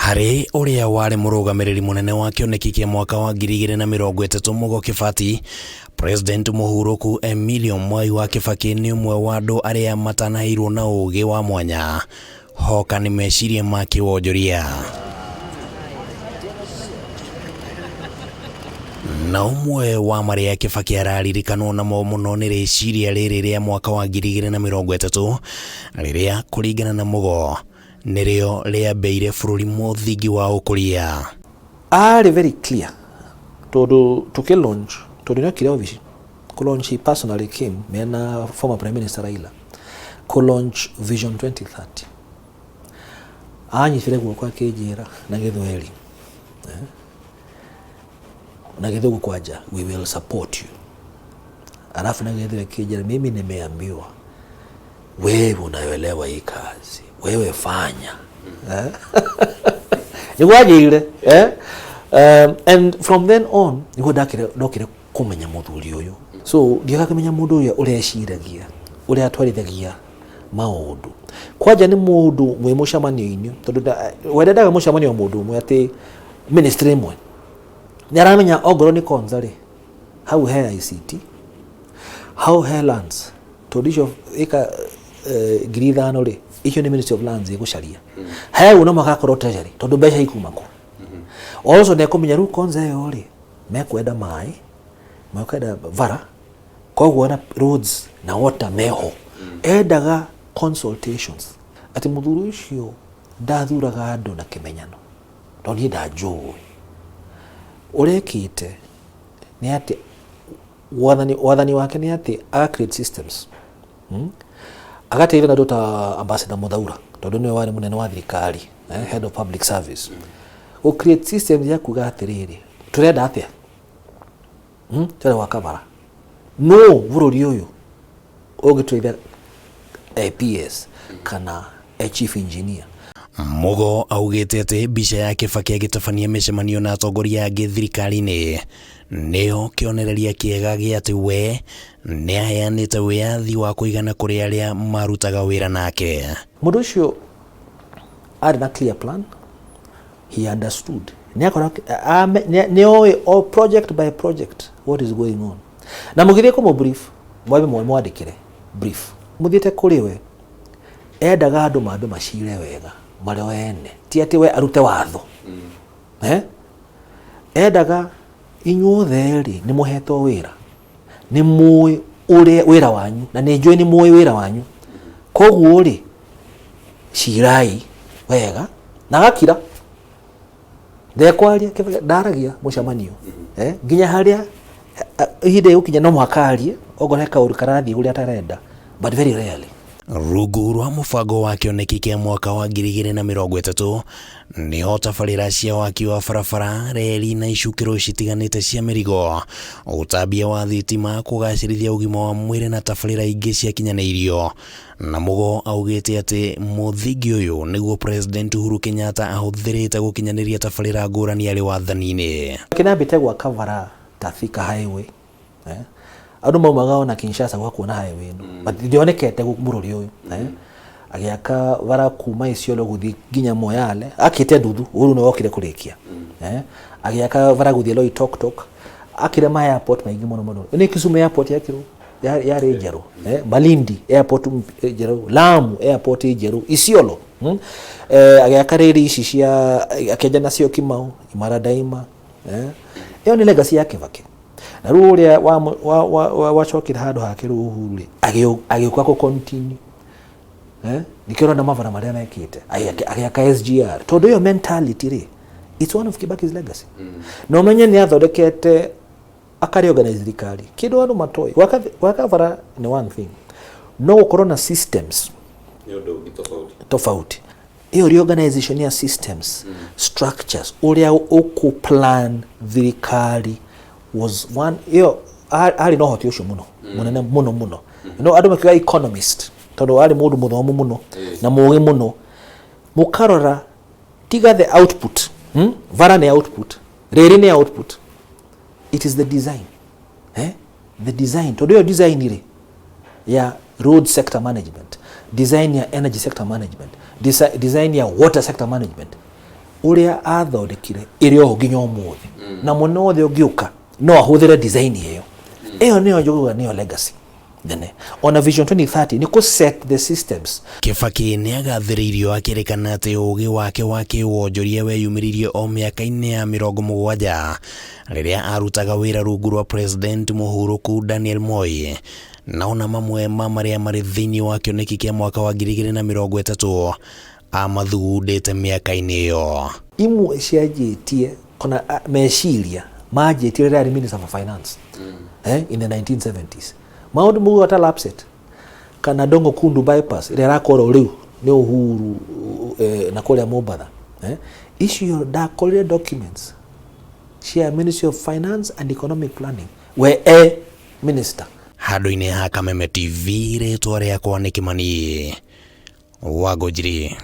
Hari uria wari murugamiriri munene wa Kioneki kia mwaka wa 2030 Mugo Kibaki, President muhuruku Emilio Mwai wa Kibaki ni umwe wa andu aria matanahirwo na ugi wa mwanya hoka ni meciria ma kiwonjoria. Na umwe wa maria Kibaki araririkanwo namo muno ni riciria riri ria mwaka wa 2030 riria kuringana na Mugo nirio riambeire bururi muthingi wa ukuria. Are very clear to launch to the kiria vision to launch. He personally came mena former Prime Minister Raila to launch Vision 2030 anyithire guoko akijira na githweri na githugu kwaja, we will support you. Alafu na githweri akijira, mimi nimeambiwa wewe unaelewa hii kazi, wewe fanya. Niwajire and from then on niho ndokire kumenya muthuri uyu. So ndiga kumenya mundu uyu ureciragia uria atwarithagia maundu kwaja ni mundu mwe mucamanio-ini, tondu wendaga mucamanio mundu mwe ati ministry mwe ni aramenya ogoro ni konza ri how he ICT, how he lands tondu ika girithano ri icio ni Ministry of Lands igucaria he una magakorwo treasury tondu mbeca ikumako. Also ne kumenya ru konza yo ri mekwenda mai mekwenda vara koguo na roads na water meho endaga consultations ati muthuri ucio ndathuraga andu na kimenyano tondu ndajui urekite ni ati wathani wake ni ati create systems agateithia na Dr. Ambassador Muthaura tondu niwe wari munene wa thirikari head of public service o create systems ya kuga atiriri turenda atia tare wakabara no bururi uyu ogitweithia APS kana chief engineer. Mugo augite ati bica ya Kibaki agitabania micemanio na atongoria angi thirikari-ini nio kionereria kiega gia ati we ni aheanite wiathi wa kuigana kuri aria marutaga wira nake. Mundu ucio ari na clear plan, he understood ni project by project what is going on. Na mugithie ko brief mwabe mwandikire brief muthiete kuri we endaga andu mambe macire wega mari wene ti ati we arute watho endaga inyuothe ri ni muheto wira ni mui uri wira wanyu na ni njui ni mui wira wanyu koguo ri cirai wega na gakira ndekwaria ndaragia mucamanio nginya haria ihinda ukinya no mwakarie ogoreka urikarathi uria atarenda but very rarely. Rungu rwa mubango wa Kioneki kia mwaka wa 2030 niho tabarĩra cia waki wa barabara, reri na icukĩro citiganĩte cia mĩrigo, ũtambia wa thitima, kũgacĩrithia ũgima wa mwĩrĩ na tabarĩra ingĩ cia kinyanĩirio. Na Mugo augĩte atĩ mũthingi ũyũ nĩguo President Uhuru Kenyatta ahũthĩrĩte gũkinyanĩria tabarĩra ngũrani arĩ wathani-inĩ. Kinambĩte gwaka bara ta Thika highway andu maumaga ona Kinshasa gwa kuona highway no but ndionekete bururi uyu agiaka vara kuma Isiolo guthi ginya Moyale akite nduthu uru no okire kurikia agiaka vara guthi Loitoktok akire ma airport maingi muno ni Kisumu airport yakiru ya Rejero Malindi airport Rejero, Lamu airport Rejero, Isiolo agiaka reri ici cia akenja nacio Kimau Imara Daima iyo ni legacy yake Kibaki. Na ruria wachokira handu hake ruhuri agĩuka ko continue nikĩrona na mavara maria mekite agĩaka SGR tondu iyo mentality ri it's one of Kibaki's legacy. No menye ni athondekete akari-organize thirikari kindu andu matoi waka vara ni one thing no gukorwo na systems tofauti iyo reorganization ya systems structures uria ukuplan thirikari was one ali no hoti ucio muno munene muno no andu makiga economist tondu ali mundu muthomu muno na mugi muno mukarora tiga the output vara ni output riri ni output, it is the design the design tondu yo design ire ya road sector management, design ya energy sector management, design ya water sector management uria athondekire iri o nginya umuthi na muno wothe ungiuka no ahuthire design iyo niyo njugaga niyo legacy nene ona vision 2030 ni ku set the systems. Kibaki ni agathiriirio akirikana ati ugi wake wa kiwonjoria weyumiririe o miaka-ini ya 70 riria arutaga wira rungu rwa president muhuruku Daniel Mwai, na ona mamwe maria mari thiini wa Kioneki kia mwaka wa 2030 amathugundite miaka-ini iyo. Imwe ciajitie kona meciria majitie riria ari minister for finance in the 1970s maundu mugo ata lapset kana dongo kundu bypass ire rakoro riu ni Uhuru na kuria Mombasa issue dakorire documents cia Ministry of Finance and Economic Planning we minister handu-ini ha Kameme TV ritwa riakwa ni Kimani Wagojiri.